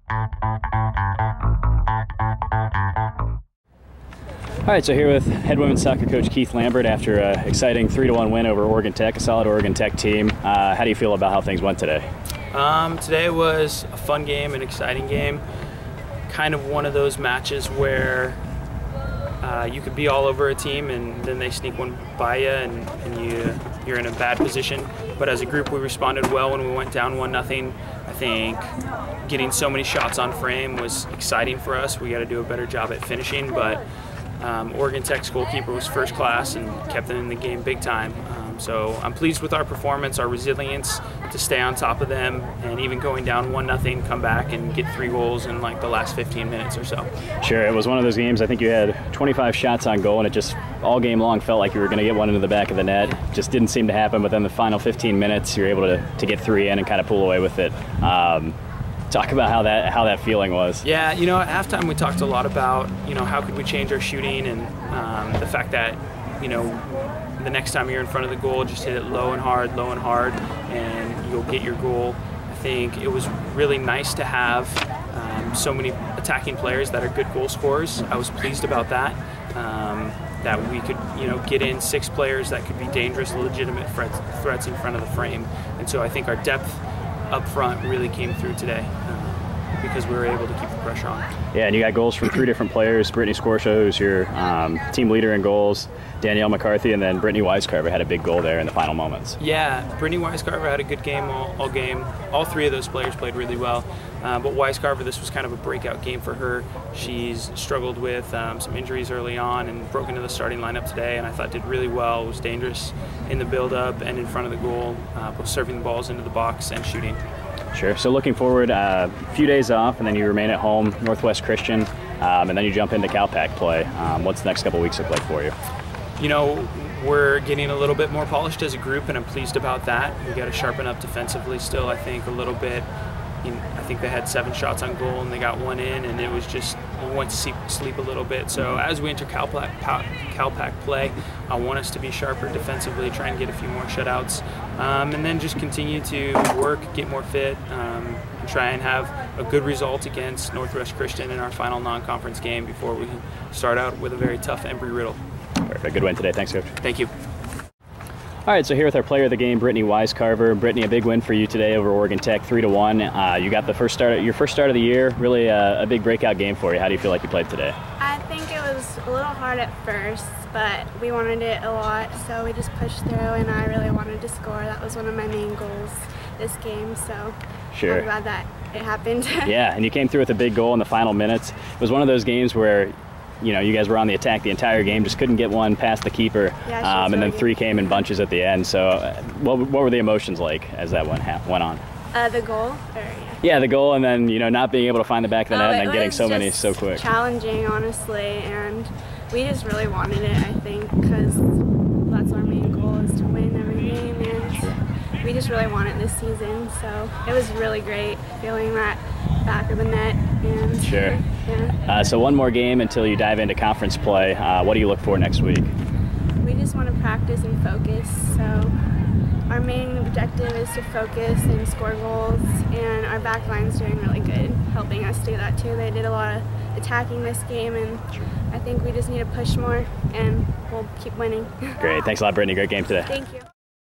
All right, so here with head women's soccer coach Keith Lambert after an exciting 3-1 win over Oregon Tech, a solid Oregon Tech team. How do you feel about how things went today? Today was a fun game, an exciting game. Kind of one of those matches where you could be all over a team and then they sneak one by you and you're in a bad position. But as a group, we responded well when we went down 1-0. I think getting so many shots on frame was exciting for us. We got to do a better job at finishing, but Oregon Tech's goalkeeper was first class and kept them in the game big time. So I'm pleased with our performance, our resilience to stay on top of them, and even going down 1-0, come back and get 3 goals in like the last 15 minutes or so. Sure, it was one of those games. I think you had 25 shots on goal, and it just all game long felt like you were going to get one into the back of the net. Just didn't seem to happen, but then the final 15 minutes, you're able to get 3 in and kind of pull away with it. Talk about how that feeling was. Yeah, at halftime we talked a lot about, how could we change our shooting, and the fact that, the next time you're in front of the goal, just hit it low and hard, and you'll get your goal. I think it was really nice to have so many attacking players that are good goal scorers. I was pleased about that. That we could, get in 6 players that could be dangerous, legitimate threats in front of the frame. And so I think our depth up front really came through today because we were able to keep the pressure on. Yeah, and you got goals from 3 different players. Brittany Scorsha, who's your team leader in goals, Danielle McCarthy, and then Brittany Wisecarver had a big goal there in the final moments. Yeah, Brittany Wisecarver had a good game all game. All 3 of those players played really well. But Wisecarver, this was kind of a breakout game for her. She's struggled with some injuries early on and broke into the starting lineup today, and I thought did really well. Was dangerous in the build-up and in front of the goal, both serving the balls into the box and shooting. Sure. So looking forward, a few days off, and then you remain at home, Northwest Christian, and then you jump into CalPAC play. What's the next couple weeks look like for you? We're getting a little bit more polished as a group, and I'm pleased about that. We got to sharpen up defensively still, I think, a little bit. I think they had 7 shots on goal and they got 1 in, and it was just, we went to sleep a little bit. So as we enter CalPAC play, I want us to be sharper defensively, try and get a few more shutouts, and then just continue to work, get more fit, and try and have a good result against Northwest Christian in our final non-conference game before we start out with a very tough Embry-Riddle. Perfect. Good win today. Thanks, Coach. Thank you. All right, so here with our player of the game, Brittany Wisecarver. Brittany, a big win for you today over Oregon Tech, 3-1. You got your first start of the year, really a big breakout game for you. How do you feel like you played today? I think it was a little hard at first, but we wanted it a lot, so we just pushed through, and I really wanted to score. That was one of my main goals this game, so sure. I'm glad that it happened. Yeah, and you came through with a big goal in the final minutes. It was one of those games where you guys were on the attack the entire game, just couldn't get one past the keeper, yeah, and then 3 came in bunches at the end. So what were the emotions like as that went on? The goal? Yeah, the goal, and then not being able to find the back of the net and then getting so many so quick. Challenging, honestly, and we just really wanted it, I think, because that's our main goal, is to win every game, and we just really want it this season. So it was really great feeling that back of the net. And sure. Yeah. So one more game until you dive into conference play. What do you look for next week? We just want to practice and focus. So our main objective is to focus and score goals, and our back line's doing really good, helping us do that too. They did a lot of attacking this game, and I think we just need to push more, and we'll keep winning. Great. Thanks a lot, Brittany. Great game today. Thank you.